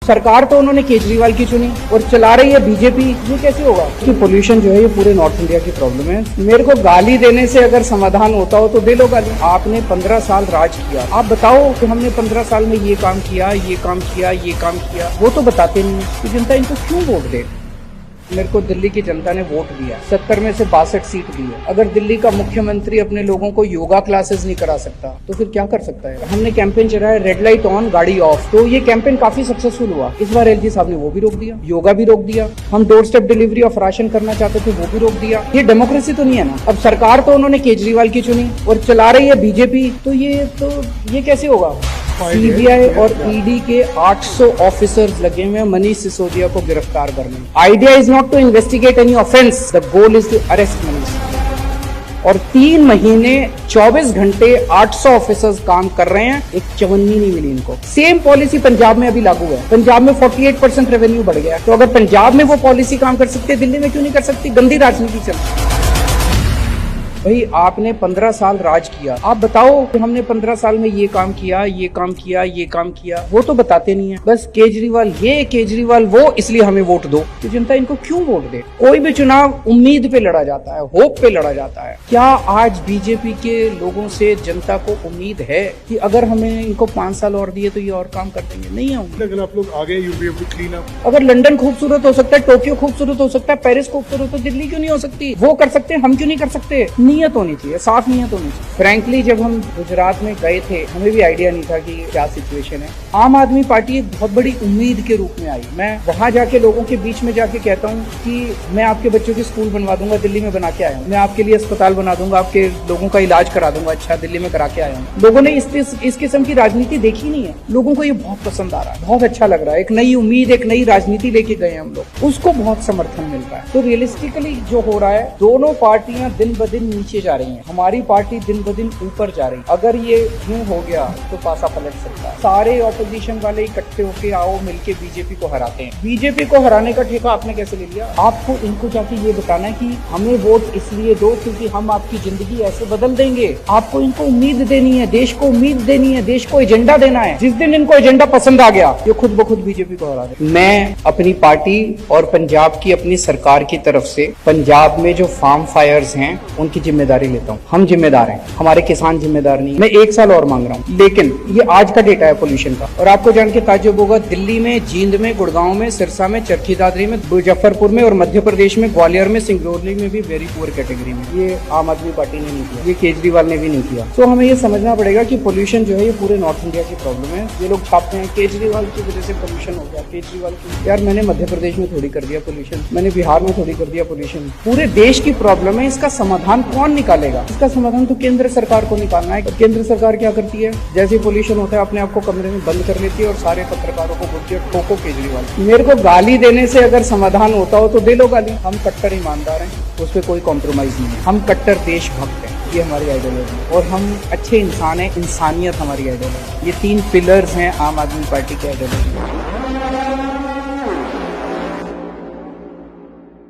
सरकार तो उन्होंने केजरीवाल की चुनी और चला रही है बीजेपी। ये कैसे होगा कि पोल्यूशन जो है ये पूरे नॉर्थ इंडिया की प्रॉब्लम है। मेरे को गाली देने से अगर समाधान होता हो तो दे लो गाली। आपने 15 साल राज किया, आप बताओ कि हमने 15 साल में ये काम किया, ये काम किया, ये काम किया। वो तो बताते नहीं है कि जनता इनको क्यों वोट दे। मेरे को दिल्ली की जनता ने वोट दिया, 70 में से 62 सीट दी है। अगर दिल्ली का मुख्यमंत्री अपने लोगों को योगा क्लासेस नहीं करा सकता तो फिर क्या कर सकता है। हमने कैंपेन चलाया रेड लाइट ऑन गाड़ी ऑफ, तो ये कैंपेन काफी सक्सेसफुल हुआ। इस बार एलजी साहब ने वो भी रोक दिया, योगा भी रोक दिया। हम door step delivery of ration करना चाहते थे, वो भी रोक दिया। ये डेमोक्रेसी तो नहीं है ना। अब सरकार तो उन्होंने केजरीवाल की चुनी और चला रही है बीजेपी, तो ये कैसे होगा। सीबीआई और ईडी के 800 ऑफिसर्स लगे हुए हैं मनीष सिसोदिया को गिरफ्तार करने। Idea is not to investigate any offence, the goal is to arrest Manish. और 3 महीने 24 घंटे 800 ऑफिसर्स काम कर रहे हैं, एक चवन्नी नहीं मिली इनको। सेम पॉलिसी पंजाब में अभी लागू है। पंजाब में 48% रेवेन्यू बढ़ गया। तो अगर पंजाब में वो पॉलिसी काम कर सकती है, दिल्ली में क्यों नहीं कर सकती। गंदी राजनीति चलती है। भाई आपने 15 साल राज किया, आप बताओ कि हमने 15 साल में ये काम किया, ये काम किया, ये काम किया। वो तो बताते नहीं है। बस केजरीवाल ये, केजरीवाल वो, इसलिए हमें वोट दो। तो जनता इनको क्यों वोट दे। कोई भी चुनाव उम्मीद पे लड़ा जाता है, होप पे लड़ा जाता है। क्या आज बीजेपी के लोगों से जनता को उम्मीद है कि अगर हमें इनको 5 साल और दिए तो ये और काम कर देंगे। नहीं है उम्मीद। अगर आप लोग आगे you be able to clean up. अगर लंदन खूबसूरत हो सकता है, टोक्यो खूबसूरत हो सकता है, पेरिस खूबसूरत हो, दिल्ली क्यों नहीं हो सकती। वो कर सकते हैं, हम क्यों नहीं कर सकते। नीयत होनी चाहिए, साफ नीयत होनी चाहिए। फ्रैंकली जब हम गुजरात में गए थे, हमें भी आइडिया नहीं था कि क्या सिचुएशन है। आम आदमी पार्टी एक बहुत बड़ी उम्मीद के रूप में आई। मैं वहां जाके लोगों के बीच में जाके कहता हूँ कि मैं आपके बच्चों की स्कूल बनवा दूंगा, दिल्ली में बना के आया हूँ। मैं आपके लिए अस्पताल बना दूंगा, आपके लोगों का इलाज करा दूंगा, अच्छा दिल्ली में करा के आया हूँ। लोगों ने इस किस्म की राजनीति देखी नहीं है। लोगों को ये बहुत पसंद आ रहा है, बहुत अच्छा लग रहा है। एक नई उम्मीद, एक नई राजनीति लेके गए हम लोग, उसको बहुत समर्थन मिल रहा है। तो रियलिस्टिकली जो हो रहा है, दोनों पार्टियां दिन ब दिन नीचे जा रही हैं, हमारी पार्टी दिन ब दिन ऊपर जा रही। अगर ये यूं हो गया तो पासा पलट सकता है। सारे ऑपोजिशन वाले इकट्ठे होके आओ, मिलके बीजेपी को हराते हैं। बीजेपी को हराने का ठेका आपने कैसे ले लिया। आपको इनको जाके ये बताना है कि हमें वोट इसलिए दो क्योंकि हम आपकी जिंदगी ऐसे बदल देंगे। आपको इनको उम्मीद देनी है, देश को उम्मीद देनी है, देश को एजेंडा देना है। जिस दिन इनको एजेंडा पसंद आ गया, ये खुद ब खुद बीजेपी को हरा दे। मैं अपनी पार्टी और पंजाब की अपनी सरकार की तरफ से पंजाब में जो फार्म फायर्स हैं उनकी जिम्मेदारी लेता हूँ। हम जिम्मेदार हैं, हमारे किसान जिम्मेदार नहीं। मैं 1 साल और मांग रहा हूँ, लेकिन ये आज का डेटा है पोल्यूशन का। और आपको जान के ताज्जुब होगा, दिल्ली में, जींद में, गुड़गांव में, सिरसा में, चरखी दादरी में, मुजफ्फरपुर में और मध्य प्रदेश में, ग्वालियर में, सिंगरौली में भी वेरी पुअर कैटेगरी में। ये आम आदमी पार्टी ने नहीं किया, ये केजरीवाल ने भी नहीं किया। तो हमें ये समझना पड़ेगा कि पोल्यूशन जो है ये पूरे नॉर्थ इंडिया की प्रॉब्लम है। ये लोग छापते हैं केजरीवाल की वजह से पोल्यूशन हो गया, केजरीवाल की। यार मैंने मध्य प्रदेश में थोड़ी कर दिया पोल्यूशन, मैंने बिहार में थोड़ी कर दिया पोल्यूशन। पूरे देश की प्रॉब्लम है, इसका समाधान कौन निकालेगा। इसका समाधान तो केंद्र सरकार को निकालना है। केंद्र सरकार क्या करती है, जैसे पोल्यूशन होता है अपने आप को कमरे में बंद कर लेती है और सारे पत्रकारों को बोलती है ठोको केजरीवाल। मेरे को गाली देने से अगर समाधान होता हो तो दे लो गाली। हम कट्टर ईमानदार हैं, उस पर कोई कॉम्प्रोमाइज नहीं है। हम कट्टर देशभक्त हैं, ये हमारी आइडियोलॉजी है। और हम अच्छे इंसान हैं, इंसानियत हमारी आइडियोलॉजी। ये 3 पिलर्स हैं आम आदमी पार्टी की आइडियोलॉजी।